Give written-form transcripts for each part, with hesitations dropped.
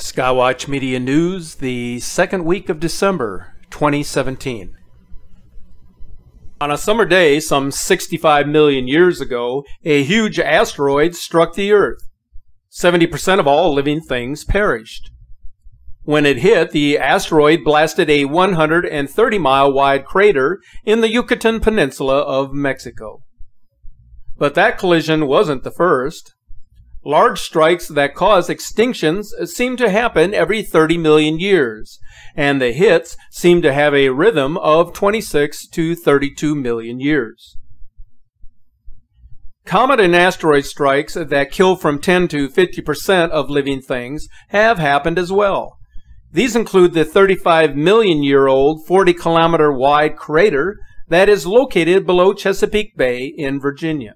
Skywatch Media News, the second week of December 2017. On a summer day some 65 million years ago, a huge asteroid struck the Earth. 70% of all living things perished. When it hit, the asteroid blasted a 130-mile wide crater in the Yucatan Peninsula of Mexico. But that collision wasn't the first. Large strikes that cause extinctions seem to happen every 30 million years, and the hits seem to have a rhythm of 26 to 32 million years. Comet and asteroid strikes that kill from 10 to 50% of living things have happened as well. These include the 35-million-year-old 40-kilometer-wide crater that is located below Chesapeake Bay in Virginia.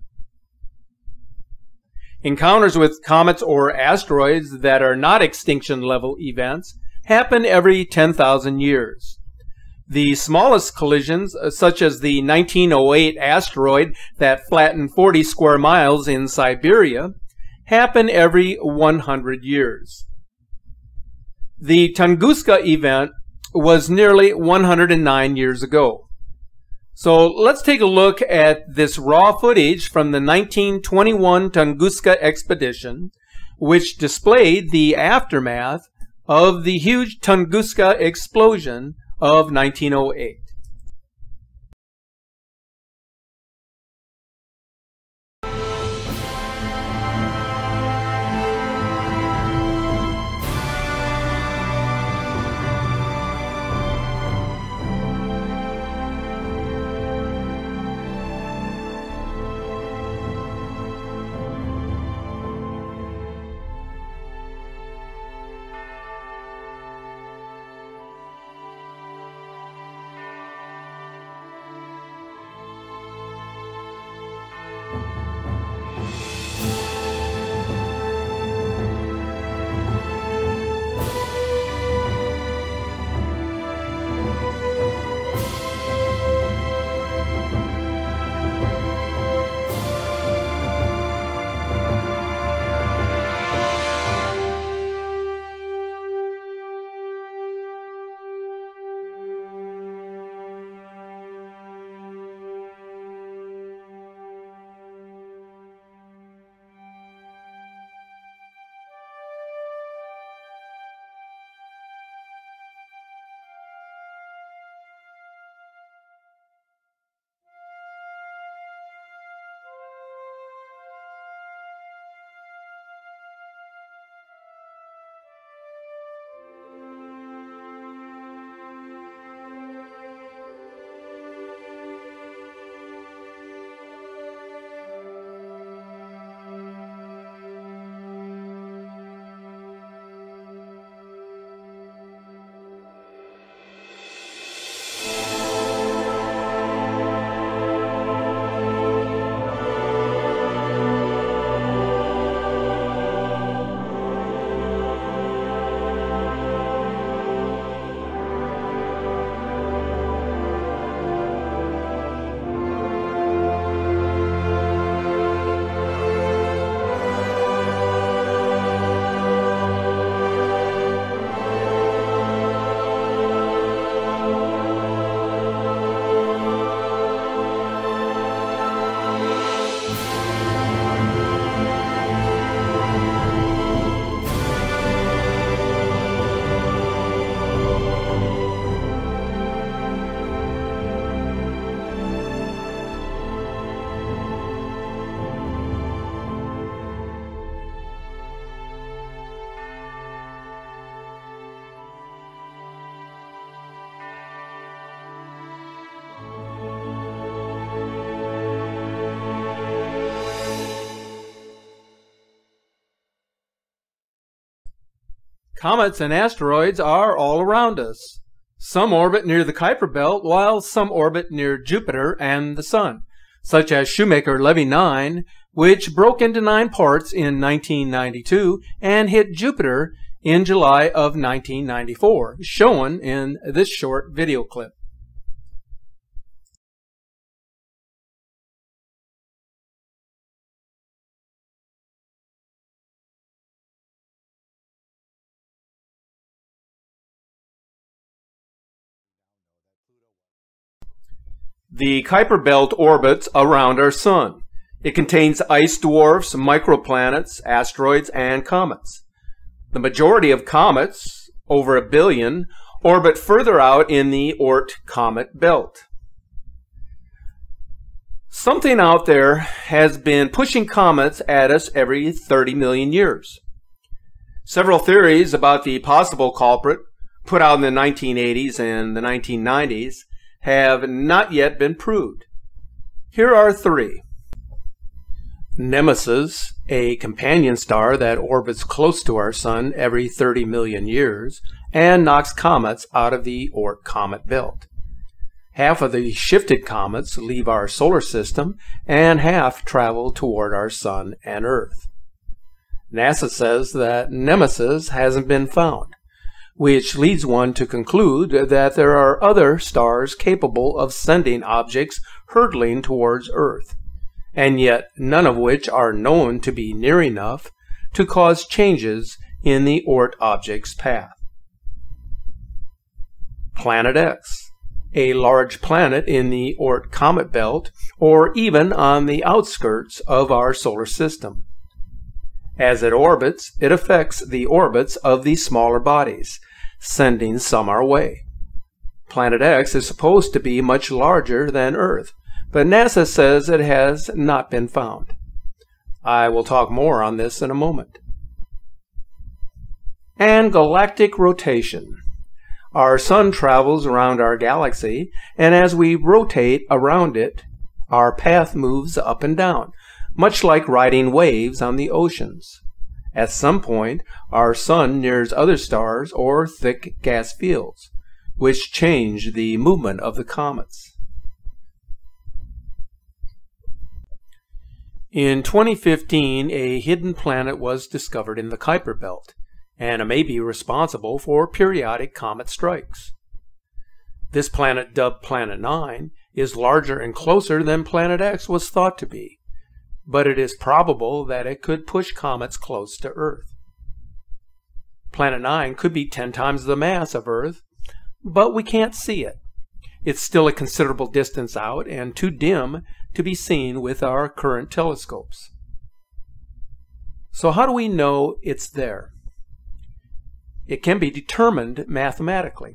Encounters with comets or asteroids that are not extinction-level events happen every 10,000 years. The smallest collisions, such as the 1908 asteroid that flattened 40 square miles in Siberia, happen every 100 years. The Tunguska event was nearly 109 years ago. So let's take a look at this raw footage from the 1921 Tunguska expedition, which displayed the aftermath of the huge Tunguska explosion of 1908. Comets and asteroids are all around us. Some orbit near the Kuiper Belt, while some orbit near Jupiter and the Sun, such as Shoemaker-Levy 9, which broke into 9 parts in 1992 and hit Jupiter in July of 1994, shown in this short video clip. The Kuiper Belt orbits around our Sun. It contains ice dwarfs, microplanets, asteroids, and comets. The majority of comets, over 1 billion, orbit further out in the Oort comet belt. Something out there has been pushing comets at us every 30 million years. Several theories about the possible culprit, put out in the 1980s and the 1990s, have not yet been proved. Here are 3. Nemesis, a companion star that orbits close to our Sun every 30 million years and knocks comets out of the Oort comet belt. Half of the shifted comets leave our solar system and half travel toward our Sun and Earth. NASA says that Nemesis hasn't been found, which leads one to conclude that there are other stars capable of sending objects hurtling towards Earth, and yet none of which are known to be near enough to cause changes in the Oort object's path. Planet X, a large planet in the Oort comet belt or even on the outskirts of our solar system. As it orbits, it affects the orbits of the smaller bodies, sending some our way. Planet X is supposed to be much larger than Earth, but NASA says it has not been found. I will talk more on this in a moment. And galactic rotation. Our Sun travels around our galaxy, and as we rotate around it, our path moves up and down, much like riding waves on the oceans. At some point, our Sun nears other stars or thick gas fields, which change the movement of the comets. In 2015, a hidden planet was discovered in the Kuiper Belt, and it may be responsible for periodic comet strikes. This planet, dubbed Planet 9, is larger and closer than Planet X was thought to be, but it is probable that it could push comets close to Earth. Planet 9 could be 10 times the mass of Earth, but we can't see it. It's still a considerable distance out and too dim to be seen with our current telescopes. So how do we know it's there? It can be determined mathematically.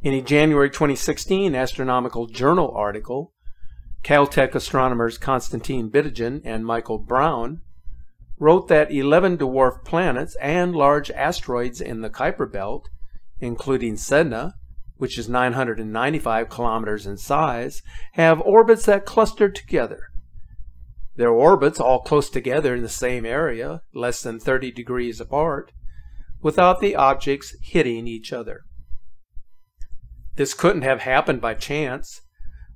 In a January 2016 Astronomical Journal article, Caltech astronomers Konstantin Bidogen and Michael Brown wrote that 11 dwarf planets and large asteroids in the Kuiper Belt, including Sedna, which is 995 kilometers in size, have orbits that cluster together. Their orbits all close together in the same area, less than 30 degrees apart, without the objects hitting each other. This couldn't have happened by chance.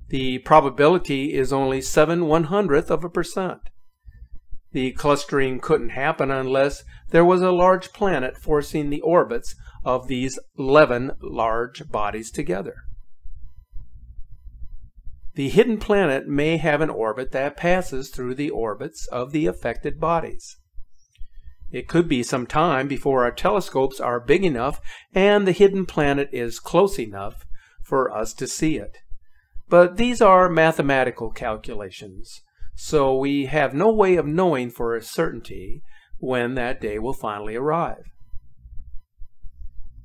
The probability is only 7/100%. The clustering couldn't happen unless there was a large planet forcing the orbits of these 11 large bodies together. The hidden planet may have an orbit that passes through the orbits of the affected bodies. It could be some time before our telescopes are big enough and the hidden planet is close enough for us to see it. But these are mathematical calculations, so we have no way of knowing for a certainty when that day will finally arrive.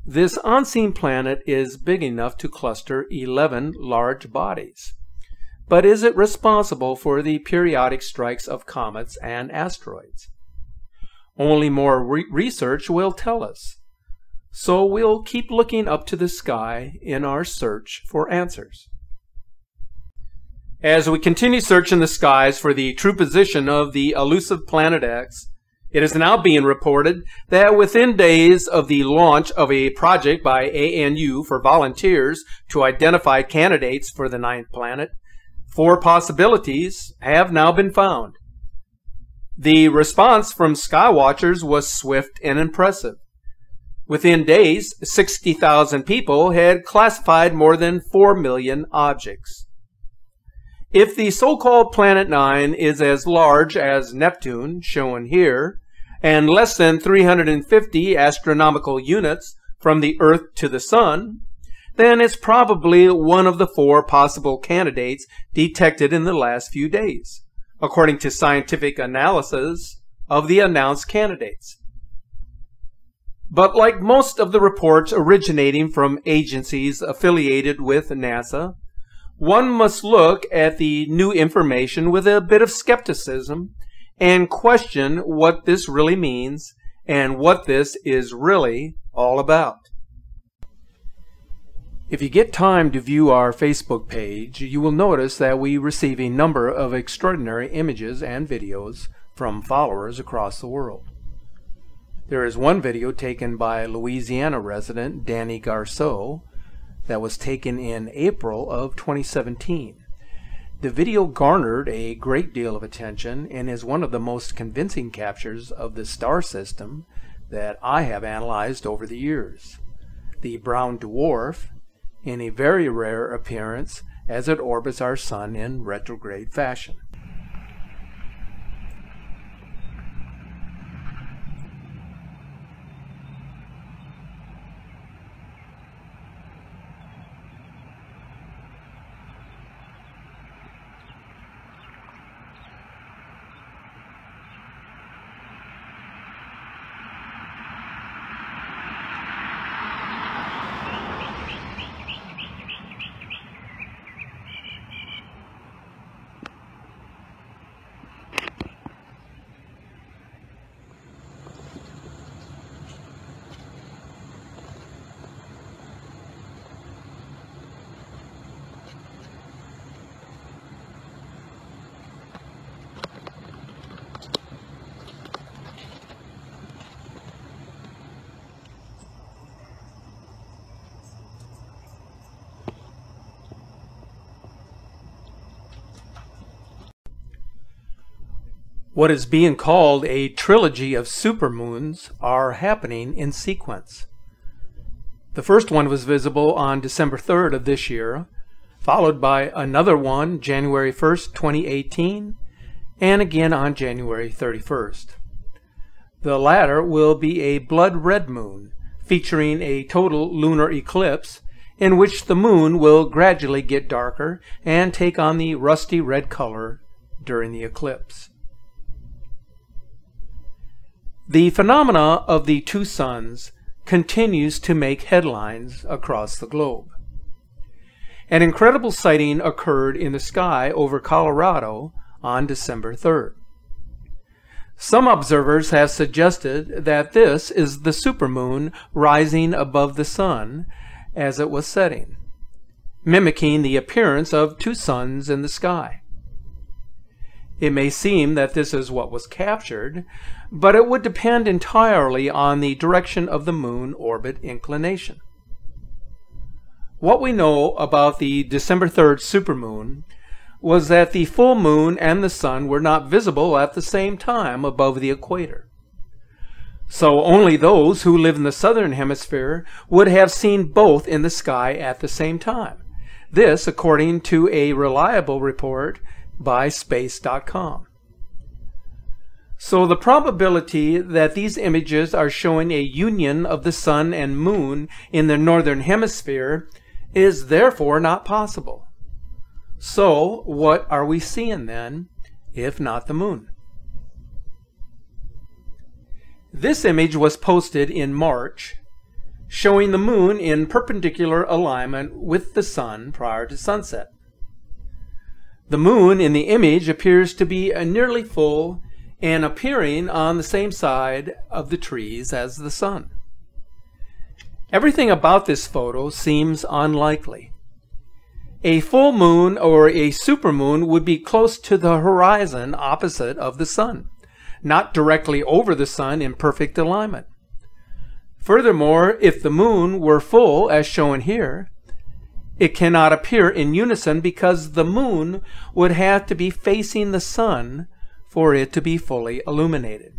This unseen planet is big enough to cluster 11 large bodies. But is it responsible for the periodic strikes of comets and asteroids? Only more research will tell us. So we'll keep looking up to the sky in our search for answers. As we continue searching the skies for the true position of the elusive Planet X, it is now being reported that within days of the launch of a project by ANU for volunteers to identify candidates for the 9th planet, 4 possibilities have now been found. The response from skywatchers was swift and impressive. Within days, 60,000 people had classified more than 4 million objects. If the so-called Planet 9 is as large as Neptune, shown here, and less than 350 astronomical units from the Earth to the Sun, then it's probably one of the 4 possible candidates detected in the last few days, according to scientific analysis of the announced candidates. But like most of the reports originating from agencies affiliated with NASA, one must look at the new information with a bit of skepticism and question what this really means and what this is really all about. If you get time to view our Facebook page, you will notice that we receive a number of extraordinary images and videos from followers across the world. There is one video taken by Louisiana resident Danny Garceau that was taken in April of 2017. The video garnered a great deal of attention and is one of the most convincing captures of the star system that I have analyzed over the years. The brown dwarf, in a very rare appearance as it orbits our sun in retrograde fashion. What is being called a trilogy of supermoons are happening in sequence. The first one was visible on December 3rd of this year, followed by another one January 1st, 2018, and again on January 31st. The latter will be a blood red moon, featuring a total lunar eclipse in which the moon will gradually get darker and take on the rusty red color during the eclipse. The phenomena of the 2 suns continues to make headlines across the globe. An incredible sighting occurred in the sky over Colorado on December 3rd. Some observers have suggested that this is the supermoon rising above the sun as it was setting, mimicking the appearance of 2 suns in the sky. It may seem that this is what was captured, but it would depend entirely on the direction of the moon orbit inclination. What we know about the December 3rd supermoon was that the full moon and the sun were not visible at the same time above the equator. So only those who live in the southern hemisphere would have seen both in the sky at the same time. This according to a reliable report by space.com. So the probability that these images are showing a union of the sun and moon in the northern hemisphere is therefore not possible. So what are we seeing then, if not the moon? This image was posted in March, showing the moon in perpendicular alignment with the sun prior to sunset. The moon in the image appears to be nearly full and appearing on the same side of the trees as the sun. Everything about this photo seems unlikely. A full moon or a supermoon would be close to the horizon opposite of the sun, not directly over the sun in perfect alignment. Furthermore, if the moon were full as shown here, it cannot appear in unison because the moon would have to be facing the sun for it to be fully illuminated.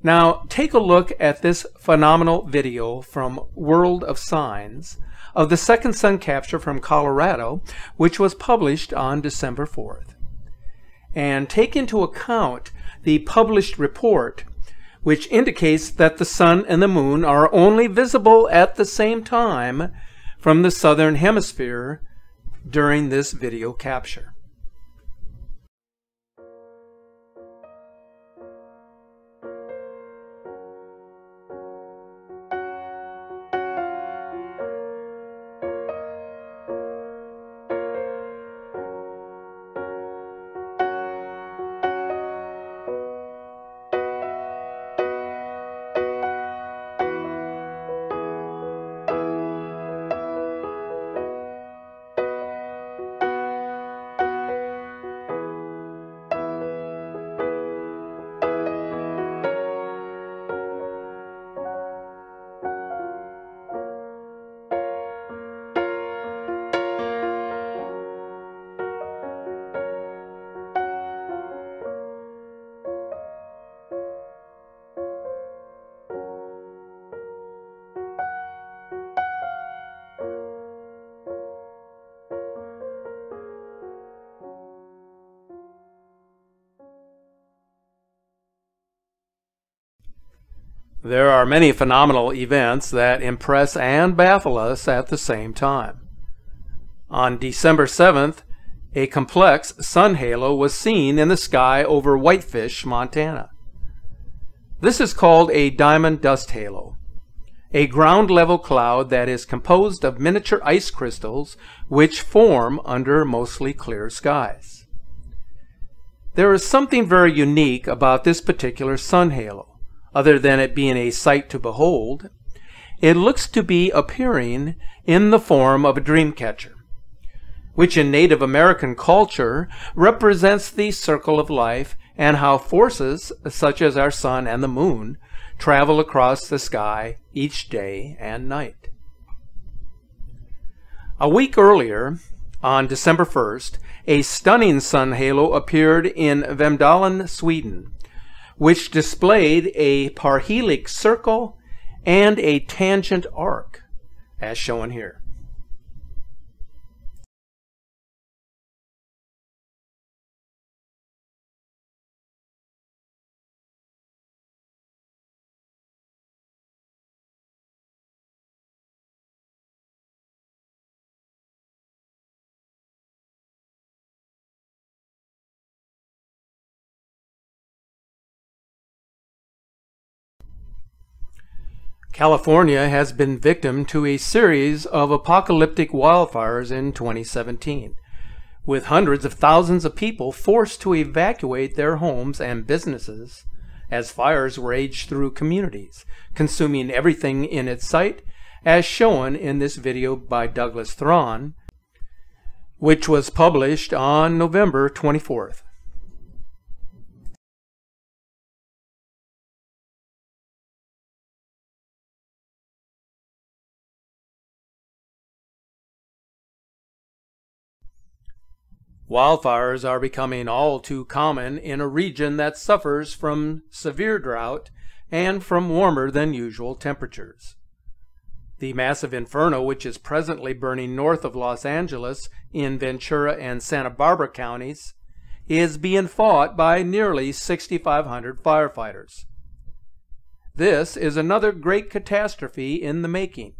Now take a look at this phenomenal video from World of Signs of the second sun capture from Colorado, which was published on December 4th. And take into account the published report, which indicates that the sun and the moon are only visible at the same time from the southern hemisphere during this video capture. There are many phenomenal events that impress and baffle us at the same time. On December 7th, a complex sun halo was seen in the sky over Whitefish, Montana. This is called a diamond dust halo, a ground-level cloud that is composed of miniature ice crystals which form under mostly clear skies. There is something very unique about this particular sun halo. Other than it being a sight to behold, it looks to be appearing in the form of a dream catcher, which in Native American culture represents the circle of life and how forces such as our sun and the moon travel across the sky each day and night. A week earlier, on December 1st, a stunning sun halo appeared in Vemdalen, Sweden, which displayed a parhelic circle and a tangent arc, as shown here. California has been victim to a series of apocalyptic wildfires in 2017, with hundreds of thousands of people forced to evacuate their homes and businesses as fires raged through communities, consuming everything in its sight, as shown in this video by Douglas Thron, which was published on November 24th. Wildfires are becoming all too common in a region that suffers from severe drought and from warmer than usual temperatures. The massive inferno, which is presently burning north of Los Angeles in Ventura and Santa Barbara counties, is being fought by nearly 6,500 firefighters. This is another great catastrophe in the making,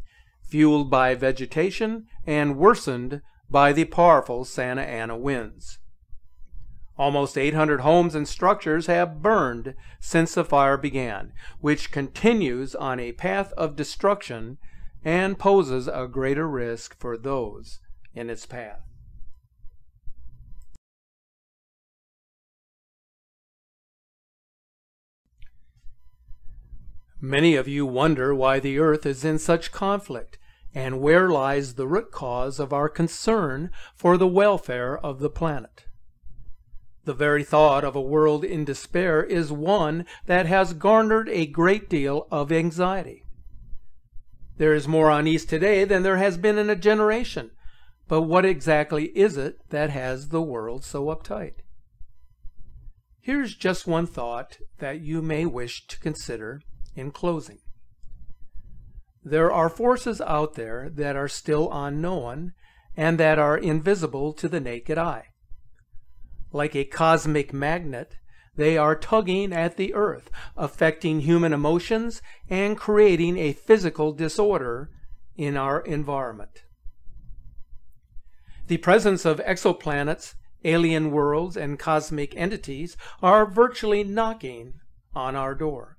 fueled by vegetation and worsened by the powerful Santa Ana winds. Almost 800 homes and structures have burned since the fire began, which continues on a path of destruction and poses a greater risk for those in its path. Many of you wonder why the earth is in such conflict, and where lies the root cause of our concern for the welfare of the planet. The very thought of a world in despair is one that has garnered a great deal of anxiety. There is more unease today than there has been in a generation, but what exactly is it that has the world so uptight? Here's just one thought that you may wish to consider in closing. There are forces out there that are still unknown and that are invisible to the naked eye. Like a cosmic magnet, They are tugging at the earth, affecting human emotions and creating a physical disorder in our environment. The presence of exoplanets, alien worlds, and cosmic entities are virtually knocking on our door,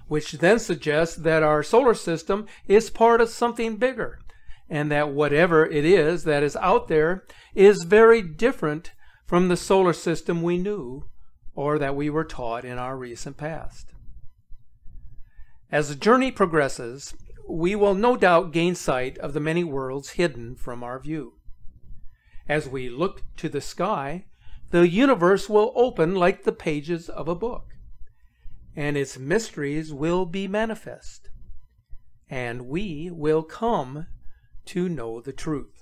which then suggests that our solar system is part of something bigger, and that whatever it is that is out there is very different from the solar system we knew or that we were taught in our recent past. As the journey progresses, we will no doubt gain sight of the many worlds hidden from our view. As we look to the sky, the universe will open like the pages of a book, and its mysteries will be manifest, and we will come to know the truth.